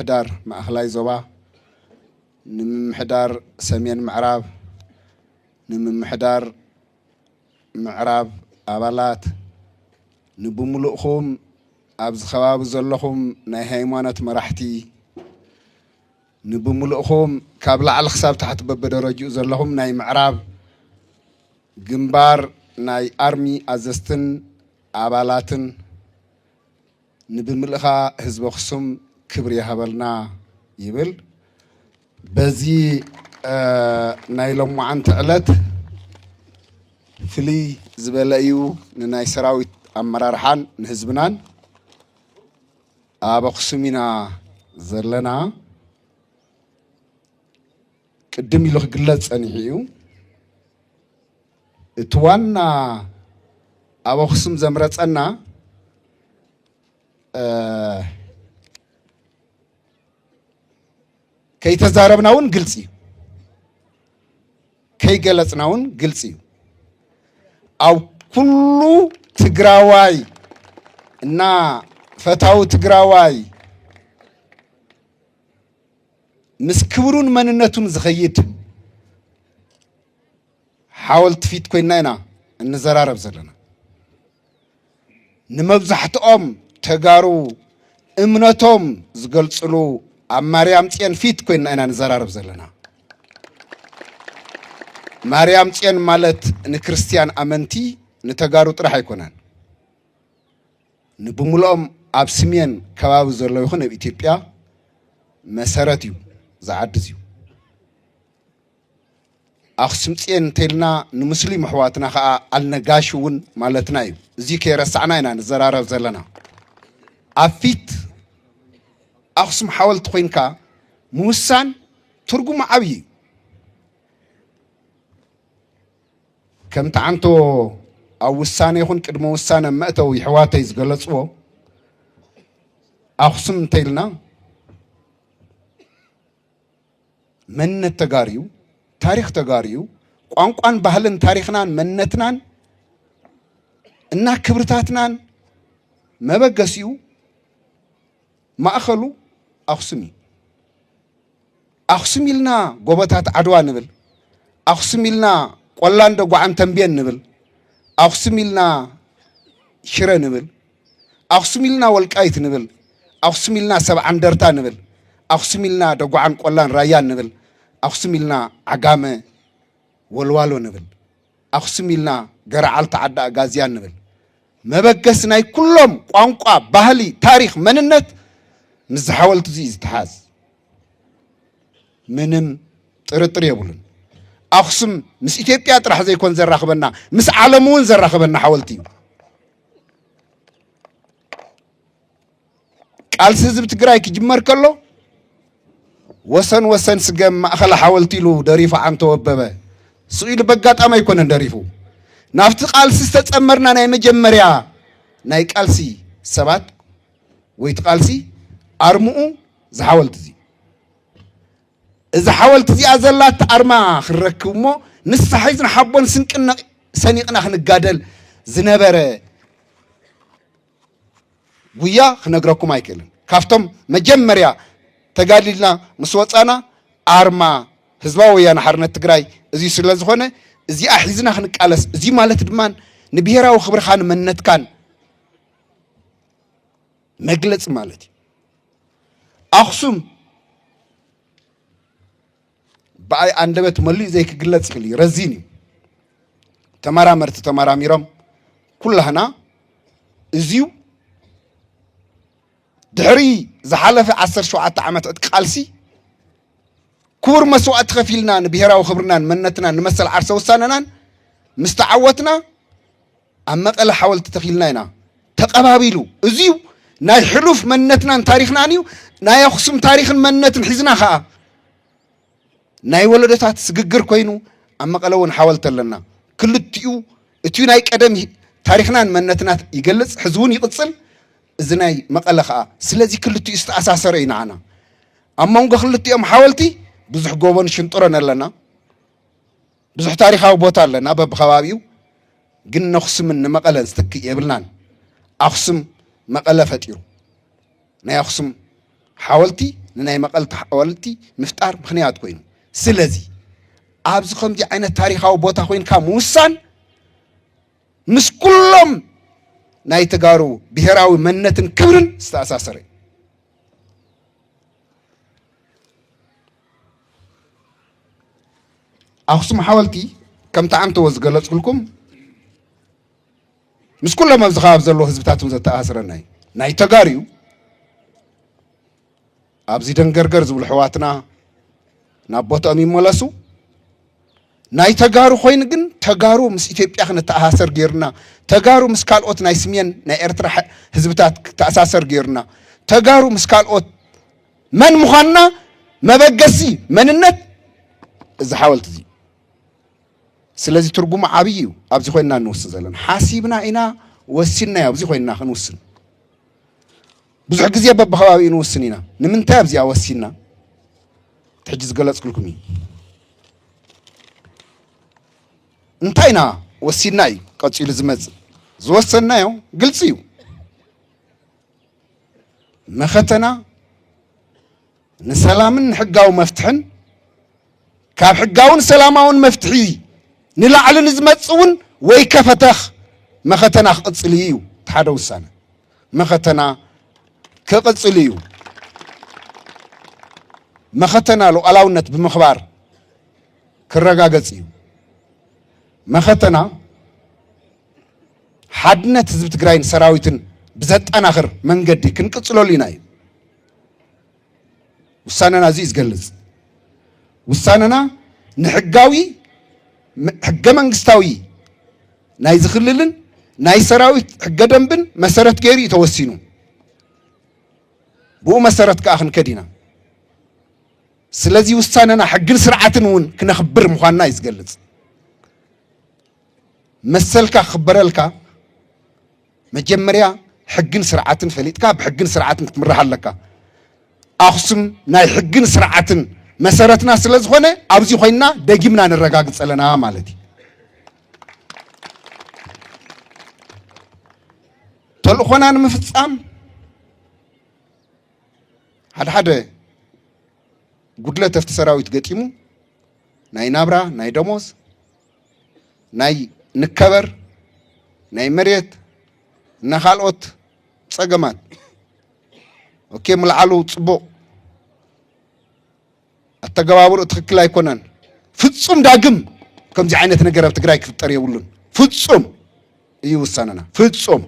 نممحدار مأخلاي زوبا نممحدار سمين معراب نممحدار معراب أبالات نبملؤهم أبز خواب زلهم ناي هيمانة مرحتي نبملؤهم كابل على حساب تحت ببدرجو زلهم ناي معراب جنبار ناي أرمي أزستن أبالاتن نبملخا حزب خصم كبري هبلنا يبل بزي نايلوم عن تعلت فلي زبلايو ناي سراويت أمرارحان نهزبنان أبا خصمنا زلنا قدمي لغ قلت أنيحيو اتوانا أبا خصم زمرت أنا كي تزاربناون قلسي كي قلتناون قلسي أو كل تقراواي نا فتاو تقراواي مسكورون مننتون زخيد حاولت فيت كوينانا النزرارب زلنا نمبزحت تجارو امنتهم زقلصلو مريم تين فيت كوين انا نزرارب زلنا مريم تين مالت نكريستيان امنتي نتجارو طرح يكونن نبملهم ابسمين كباب زلو يكون بإثيوبيا مسارتيو زعدزيو أخسم تين تلنا نمسلم حواتنا خا النجاشون مالتنايو زي كيرسعنا انا نزرارب زلنا أفيت أخصم حاولت خوينكا موسان ترجم عبي كم تعنتو أو وسانة يكون كده موسانة ما تو يحواتي يزقلصوا أخصم تيلنا من التجاريو تاريخ تجاريو قان بهلن تاريخنا منتنا إننا كبرتاتنا ما بقسيو ما أخلو أخسمي لنا قبطات عدوان نبل أخسمي لنا قلان دو عن تنبين نبل أخسمي لنا شرا نبل أخسمي لنا والكايت نبل أخسمي لنا سبع عندرتا نبل أخسمي لنا دو عن قلان رايان نبل أخسمي لنا عقامة والوالو نبل أخسمي لنا قرعال تعدى غازيان نبل ما بقسنا كلهم قانقا بهلي تاريخ مننت نزحاولت زي استحاز منم طرطر يبولن أخصم مس إثيوبيا طرح زي يكون زراخبنا مس عالمون زراخبنا حاولتي قال سيزب تقراي كجمر كله وسن سقم أخلا حاولتي له دريفة عن توببه سئل بقات أما يكون دريفو نافت قال سيستت أمرنا ناي مجمريا ناي قالسي سبات ويت قالسي أرمو زحاولت زي إذا حاولت زي أزلات أرما خركمو نستحيزن حبون سنكنا سنيقنا خنقادل زنبرة ويا خنقرأكم أيكلن كافتم مجمريا تقاليلنا مسوطانا أرما هزبا ويا نحرنا تقراي زي سلازخونة زي أحيزنا خنقالس زي مالت دمان نبيرا وخبر خان منت كان مجلس مالتي أخصم بأي عندبت ملي زي كجلت كلي رزيني تمارا مرت تمارا ميرام كلهنا زيو دحري زحلف 17 عامات قالسي كور مسوات خفيلنا نبيرا وخبرنا منتنا نمثل عرسه وساننا مستعوتنا اما قال حاولت تخيلنا هنا تقبابيلو زيو ناي حلوف منتنا تاريخنا نيو ناي خصم تاريخ منتن حزنا خا ناي ولدتات سغغر كوينو اما قالون حاولت لنا كلتيو اتيو ناي قدم تاريخنا منتنا يجلص حزبون يقصل ازناي مقله خا سلازي كلتيو استاساسرينا انا اما نغ كلتيو حاولتي بزح غوبن شنطرنا لنا بزح تاريخاو بوتا لنا بخبابيو ግን نخصم من مقله استك يبلنان اخصم مقله فتيرو ناي اخصم حاولتي نناي مقال تحولتي مفتار مخنيات كوينو سلازي أبز خمجي عين التاريخ أو بوتا خوين كموسان مش كلهم ناي تجارو بهراو منة كبرن استأساسري أخصم حاولتي كم تعمت وزقلت لكم مش كلهم أبزخاب زلوا حزبتاتهم زت أسرة ناي تجاريو أبزي دنجرجر زول حواتنا نبوت أمي ملاسو ناي تجارو خوين جن تجارو مس إثيوبيا خن تأسر غيرنا تجارو مس كالوت ناي سمين ناي إرترا حزبتات تأسر غيرنا تجارو مس كالوت من مخنا ما بقسي من النت إذا حاولت زي سلازي ترجم عبيو أبزي خوينا نوصل زلنا حاسبنا إنا وسنا يا أبزي خوينا خنوصل بزح جزية ببخوابي نوصلنا نمن تابزي أوسنا تحجز قلت كلكمي انتينا وسناي قصي لزمز زوسنايو قلصيو مختنا نسلامن حقاو مفتحن كاب حقاون سلاماون مفتحي نلعل نزمصون وي كفتخ مختنا قصليو تحدو السنه مختنا كقصليو مختنا لو الاونت بمخبار كرغاغصيو مختنا حدنت حزب تግራይን ሰራዊትን بزطناخر منገዲ ክንቅጽሎሊና እዩ ውሳነና እዚ ዝገልጽ ውሳነና ንሕጋዊ ሕገ መንግስታዊ ናይ ዝኽልልን ናይ ሰራዊት ሕገ ደንብን መሰረት ገይሩ ተወሲኑ ብኡ መሰረት ከዓ ክንከዲና ስለዚህ ውሳነና ሕግን ስርዓትን እውን ክነኽብር ምዃንና እዩ ዝገልጽ مسلك خبرلك مجمريا حقن سرعة فليتك بحقن سرعة تمرح لك أخصم ناي حقن سرعة مسارتنا سلز خونه أبزي خوينا دقيمنا نرجع سألنا مالتي تلو خونا نمفتام هذا قدلة تفتسراوي تقتيمو ناي نابرا ناي دموز ناي نكبر ناي مريت نخالوت صقمات اوكي ملعلو صبو التجوابر تخكل يكونن فصوم داغم كم زي عينت ነገር بتግራይ ክፍጠር ይውልን ፍጹም ይወሰነና ፍጹም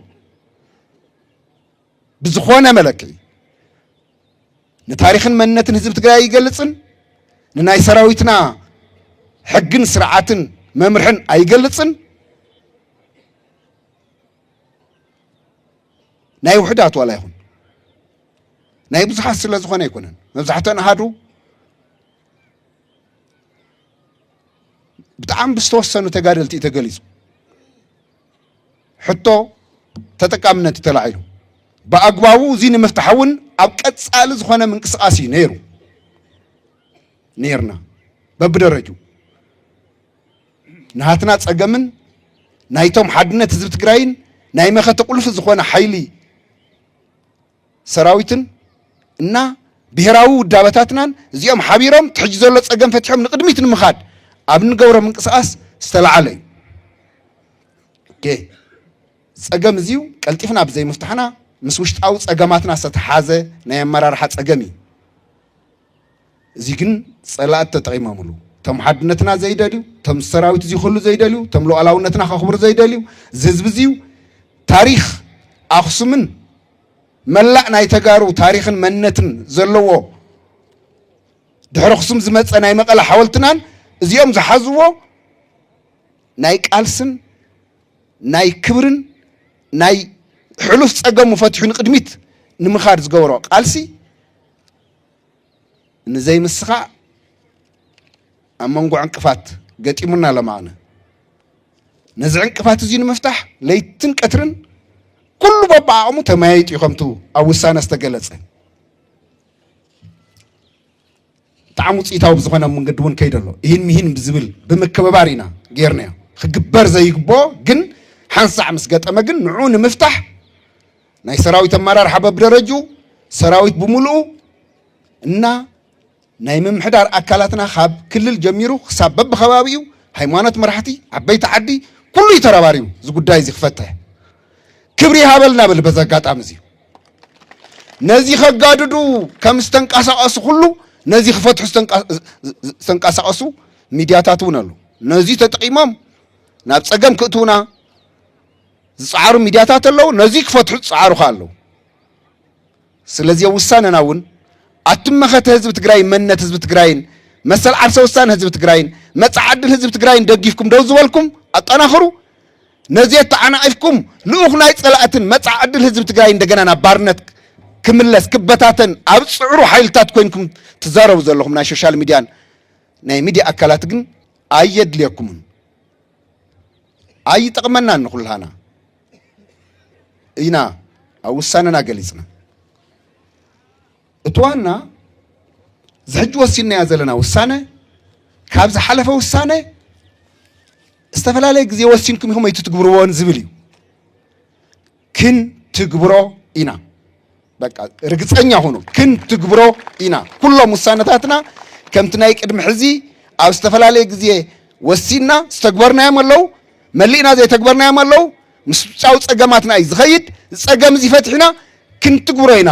بزخونه ملك نتاريخن منነትን ህዝብ ትግራይ ይገልጽን ንናይ ሰራዊትና ሕግን ስርዓትን መምርሕን አይገልጽን ናይ ውሕዳት ወላ ይኹን ናይ ብዙሓት ስለ ዝኾነ ይኮነን መብዛሕትአን ኣሃዱ ብጣዕሚ ብዝተወሰኑ ተጋደልቲ ተገሊጹ ሕቶ ተጠቃምነት ተላዒሉ በአግባቡ እዚ ንምፍታሕውን ኣብ ቀጻሊ ዝኾነ ምንቅስቃስ እዩ ነይሩ ነርና በብደረጁ نهاتنا ጸገምን ናይቶም ሓድነት ህዝብ ትግራይን ናይ መኸተ ቁልፍ ዝኾነ ሓይሊ ሰራዊትን እና ብሄራዊ ውዳበታትናን እዚኦም ሓቢሮም ትሕጂ ዘሎ ጸገም ፈትሖም ንቅድሚት ንምኻድ ኣብ ንገብሮ ምንቅስቃስ ዝተለዓለ እዩ ኦኬ ጸገም እዚው ቀልጢፍና ብዘይ ምፍታሕና ምስ ውሽጣዊ ጸገማትና ዝተሓዘ ናይ ኣመራርሓ ጸገም እዩ እዚ ግን ጸላእት ተጠቂሞምሉ تم حدنتنا زيداليو تم سراويت زي خلو زيداليو تم لو علاونتنا خبر زيداليو ززبزيو تاريخ أخصمن ملأنا يتجارو تاريخ منتن زلوا دحر خصم زمت أنا يمقل حاولتنا زيوم زحزوا نايك ألسن ناي كبرن ناي حلوف تسقم مفتحين قدميت نمخارج جورق ألسي نزي مسخاء أمانقو عنكفات قد إمنا لمعنا نزع عنكفات زين مفتاح ليتن كترن كل بابا عمو تمايت يخمتو أو السانة استقلت تعمو تيتاو بزخوانا من قدون كيدلو إهين مهين بزبل بمكببارينا غيرنا خقبار زي قبو قن حنصع مسقات أما قن نعون مفتاح ناي سراويت مرار حباب درجو سراويت بملو እና ናይ ምምሕዳር ኣካላትና ካብ ክልል ጀሚሩ ክሳብ በብኸባቢኡ ሃይማኖት መራሕቲ ዓበይቲ ዓዲ ኩሉ ይተረባሪቡ እዚ ጉዳይ እዚ ክፈትሕ ክብሪ ሃበልና ብል በዛ ኣጋጣሚ እዚ ነዚ ከጋድዱ ከም ዝተንቀሳቀሱ ኩሉ ነዚ ክፈትሑ ዝተንቀሳቀሱ ሚድያታት እውን ኣሉ ነዚ ተጠቂሞም ናብ ፀገም ክእትውና ዝፀዓሩ ሚድያታት ኣለው ነዚ ክፈትሑ ዝፀዓሩ ኣለው ስለዚ ውሳነና እውን ኣትመኸተ ህዝቢ ትግራይ መንነት ህዝቢ ትግራይን መሰል ዓርሰ ውሳነ ህዝቢ ትግራይን መጻዓድል ህዝቢ ትግራይን ደጊፍኩም ደው ዝበልኩም ኣጠናኽሩ ነዚ ተዓናኢፍኩም ልኡኽ ናይ ፀላእትን መጻዓድል ህዝቢ ትግራይ እንደገና ናብ ባርነት ክምለስ ክበታተን ኣብ ፅዕሩ ሓይልታት ኮይንኩም ትዛረቡ ዘለኹም ናይ ሶሻል ሚድያን ናይ ሚድያ ኣካላት ግን ኣየድልየኩምን ኣይጠቕመናን ንኹልሃና ኢና ኣብ ውሳነና ገሊፅና እትዋና ዝሕጂ ወሲንናዮ ዘለና ውሳነ ካብ ዝሓለፈ ውሳነ ዝተፈላለየ ግዜ ወሲንኩም ኢኹም ኣይትትግብርዎን ዝብል እዩ ክንትግብሮ ኢና በቃ ርግፀኛ ሁኑ ክንትግብሮ ኢና ኩሎም ውሳነታትና ከምቲ ናይ ቅድሚ ሕዚ ኣብ ዝተፈላለየ ግዜ ወሲንና ዝተግበርናዮም ኣለው መሊእና ዘይተግበርናዮም ኣለው ምስ ውጫዊ ፀገማትና እዩ ዝኸይድ ፀገም እዚ ፈትሒና ክንትግብሮ ኢና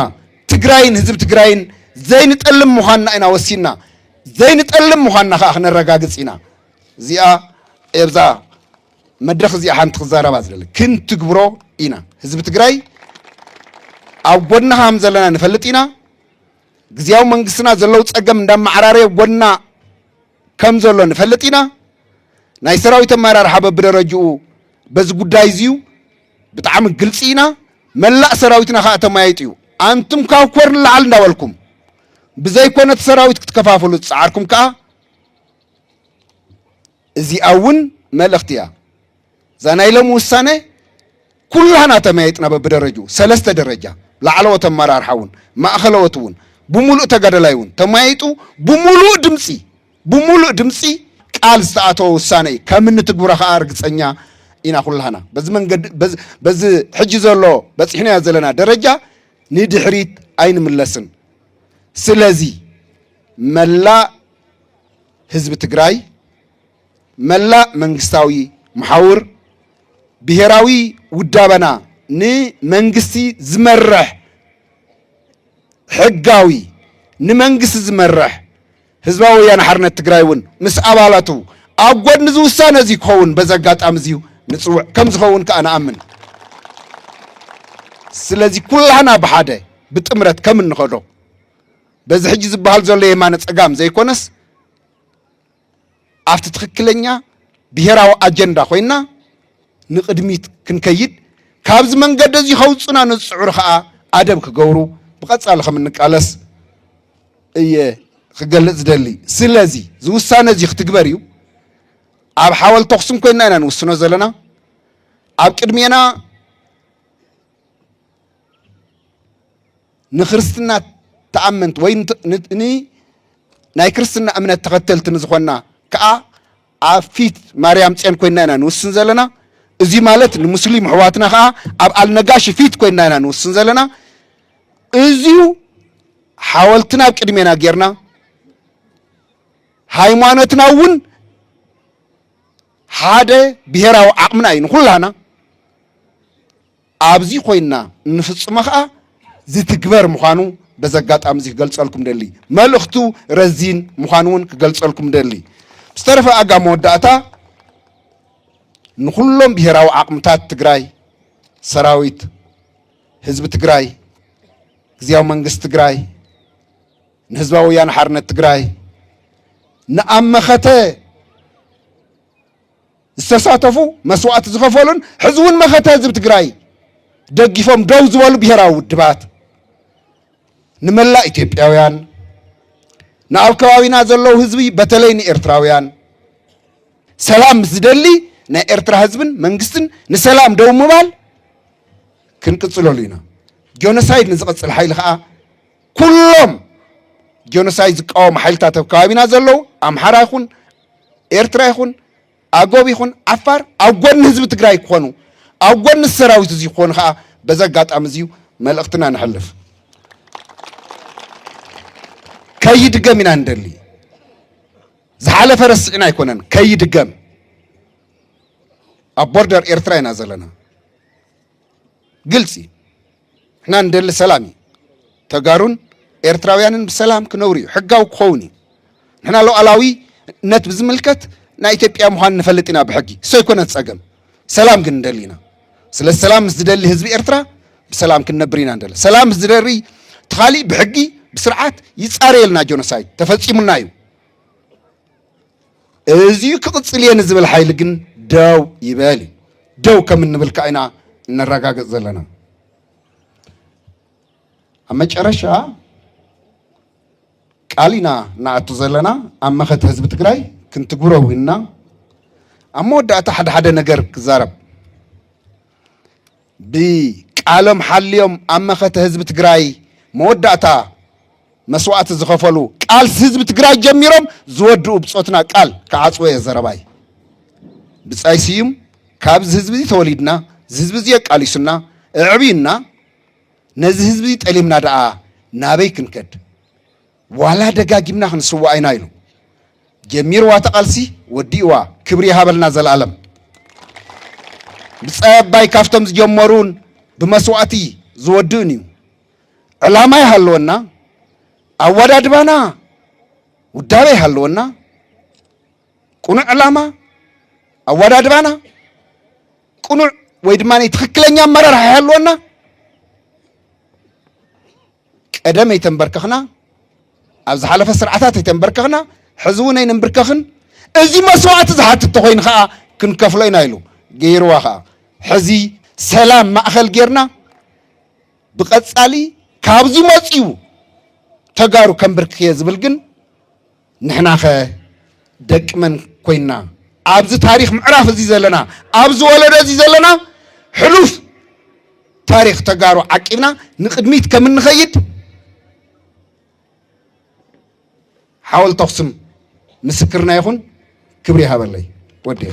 ትግራይን ህዝቢ ትግራይን ዘይንጠልም ምዃንና ኢና ወሲንና ዘይንጠልም ምዃንና ከዓ ክነረጋግፅ ኢና እዚኣ እብዛ መድረኽ እዚኣ ሓንቲ ክዛረባ ዝደሊ ክንትግብሮ ኢና ህዝቢ ትግራይ ኣብ ጎድና ከም ዘለና ንፈልጥ ኢና ግዝያዊ መንግስትና ዘለው ፀገም እንዳማዕራርየ ጎድና ከም ዘሎ ንፈልጥ ኢና ናይ ሰራዊት ኣመራርሓ በብደረጅኡ በዚ ጉዳይ እዚዩ ብጣዕሚ ግልፂ ኢና መላእ ሰራዊትና ከዓ ተማያይጡ እዩ አንቱም ካብ ኮር ንላዕል እንዳበልኩም ብዘይኮነት ሰራዊት ክትከፋፈሉ ዝፀዓርኩም ከዓ እዚኣ እውን መልእኽቲ እያ እዛ ናይ ሎሚ ውሳነ ኩላህና ተመያይጥና በብደረጅኡ ሰለስተ ደረጃ ላዕለዎት ኣመራርሓ እውን ማእኸለዎት እውን ብሙሉእ ተጋደላይ እውን ተመያይጡ ብሙሉእ ድምፂ ቃል ዝተኣተወ ውሳነ እዩ ከም እንትግብሮ ከዓ ርግፀኛ ኢና ኩላህና በዚ መንገዲ በዚ ሕጂ ዘሎ በፂሕናዮ ዘለና ደረጃ ንድሕሪት ኣይንምለስን ስለዚ መላእ ህዝቢ ትግራይ መላእ መንግስታዊ መሓውር ብሄራዊ ውዳበና ንመንግስቲ ዝመርሕ ሕጋዊ ንመንግስቲ ዝመርሕ ህዝባዊ ወያነ ሓርነት ትግራይ እውን ምስ ኣባላቱ ኣብ ጎድኒ እዚ ውሳነ እዚ ክኸውን በዚ ኣጋጣሚ እዚዩ ንፅውዕ ከም ዝኸውን ከዓ ንኣምን ስለዚ ኩላህና ብሓደ ብጥምረት ከም እንኸዶ በዚ ሕጂ ዝበሃል ዘሎ የማነ ፀጋም ዘይኮነስ ኣብቲ ትክክለኛ ብሄራዊ ኣጀንዳ ኮይና ንቅድሚት ክንከይድ ካብዚ መንገዲ እዚ ከውፅና ንፅዑር ከዓ ኣደብ ክገብሩ ብቐፃሊ ከም እንቃለስ እየ ክገልፅ ዝደሊ ስለዚ ዝውሳነ እዚ ክትግበር እዩ ኣብ ሓወልቲ ኣክሱም ኮይና ኢና ንውስኖ ዘለና ኣብ ቅድሜና ንክርስትና ተኣመንቲ ወይ ናይ ክርስትና እምነት ተኸተልቲ ንዝኾና ከዓ ኣብ ፊት ማርያም ፅዮን ኮይና ኢና ንውስን ዘለና እዚ ማለት ንሙስሊም ኣሕዋትና ከዓ ኣብ ኣልነጋሽ ፊት ኮይና ኢና ንውስን ዘለና እዚዩ ሓወልትና ኣብ ቅድሜና ጌርና ሃይማኖትና እውን ሓደ ብሄራዊ ዓቕምና እዩ ንኩላህና ኣብዚ ኮይና ንፍፅሞ ከዓ ዝትግበር ምዃኑ በዚ ኣጋጣሚ እዚ ክገልፀልኩም ደሊ መልእኽቱ ረዚን ምዃኑ እውን ክገልፀልኩም ደሊ ዝተረፈ ኣጋ መወዳእታ ንኩሎም ብሄራዊ ዓቕምታት ትግራይ ሰራዊት ህዝቢ ትግራይ ግዝያዊ መንግስቲ ትግራይ ንህዝባዊ ወያነ ሓርነት ትግራይ ንኣብ መኸተ ዝተሳተፉ መስዋዕቲ ዝኸፈሉን ሕዚ እውን መኸተ ህዝቢ ትግራይ ደጊፎም ደው ዝበሉ ብሄራዊ ውድባት ንመላእ ኢትዮጵያውያን ንኣብ ከባቢና ዘለው ህዝቢ በተለይ ንኤርትራውያን ሰላም ዝደሊ ናይ ኤርትራ ህዝብን መንግስትን ንሰላም ደው ምባል ክንቅፅለሉ ኢና ጆኖሳይድ ንዝቐፅል ሓይሊ ከዓ ኩሎም ጆኖሳይድ ዝቃወሙ ሓይልታት ኣብ ከባቢና ዘለው ኣምሓራ ይኹን ኤርትራ ይኹን ኣጎብ ይኹን ዓፋር ኣብ ጎኒ ህዝቢ ትግራይ ክኾኑ ኣብ ጎኒ ሰራዊት እዚ ክኾኑ ከዓ በዚ ኣጋጣሚ እዚዩ መልእኽትና ንሕልፍ ከይድገም ኢና እንደሊ ዝሓለፈ ረስዕና ኣይኮነን ከይድገም ኣብ ቦርደር ኤርትራ ኢና ዘለና ግልፂ ንሕና እንደሊ ሰላም እዩ ተጋሩን ኤርትራውያንን ብሰላም ክነብሩ እዩ ሕጋዊ ክኸውን እዩ ንሕና ሉዓላዊነት ብዝምልከት ናይ ኢትዮጵያ ምዃን ንፈልጥ ኢና ብሕጊ እሶ ኣይኮነን ፀገም ሰላም ግን እንደሊ ኢና ስለ ሰላም ምስ ዝደሊ ህዝቢ ኤርትራ ብሰላም ክንነብር ኢና እንደሊ ሰላም ምስ ዝደሪ ተኻሊእ ብሕጊ ብስርዓት ይፃረየልና ጆኖሳይድ ተፈፂሙና እዩ እዚዩ ክቕፅል እየ ንዝብል ሓይሊ ግን ደው ይበል ደው ከም እንብል ኢና እንረጋገፅ ዘለና ኣብ መጨረሻ ቃሊና ናኣቱ ዘለና ኣብ መኸት ህዝቢ ትግራይ ክንትግብሮ ኢልና ኣብ መወዳእታ ሓደ ነገር ክዛረብ ብቃሎም ሓልዮም ኣብ መኸት ህዝቢ ትግራይ መወዳእታ መስዋዕቲ ዝኸፈሉ ቃልሲ ህዝቢ ትግራይ ጀሚሮም ዝወድኡ ብፆትና ቃል ክዓፅወ እየ ዘረባይ ብፃይ ስዩም ካብዚ ህዝቢ ተወሊድና ህዝቢ እዚ የቃሊሱና እዕብዩና ነዚ ህዝቢ ጠሊምና ደኣ ናበይ ክንከድ ዋላ ደጋጊምና ክንስዋዕ ኢና ኢሉ ጀሚርዋ ተቃልሲ ወዲእዋ ክብሪ ይሃበልና ዘለዓለም ብፃይ ኣባይ ካብቶም ዝጀመሩን ብመስዋዕቲ ዝወድኡን እዩ ዕላማ ይሃለወና ኣወዳድባና ውዳበ ይሃለወና ቁኑዕ ዕላማ ኣወዳድባና ቁኑዕ ወይ ድማ ትክክለኛ ኣመራርሓ ይሃለወና ቀደም ኣይተንበርከኽና ኣብ ዝሓለፈ ስርዓታት ኣይተንበርከኽና ሕዚ እውን ኣይንንብርከኽን እዚ መስዋዕቲ ዝሓትት ተኮይኑ ከዓ ክንከፍሎ ኢና ኢሉ ገይርዋ ከዓ ሕዚ ሰላም ማእኸል ጌርና ብቐፃሊ ካብዚ መፂኡ ተጋሩ ከንብርክየ ዝብል ግን ንሕና ኸ ደቂ መን ኮይና ኣብዚ ታሪክ ምዕራፍ እዚ ዘለና ኣብዚ ወለዶ እዚ ዘለና ሕሉፍ ታሪክ ተጋሩ ዓቂብና ንቅድሚት ከም እንኸይድ ሓወልቲ ኣኽሱም ምስክርና ይኹን ክብሪ ይሃበለይ ወዲየ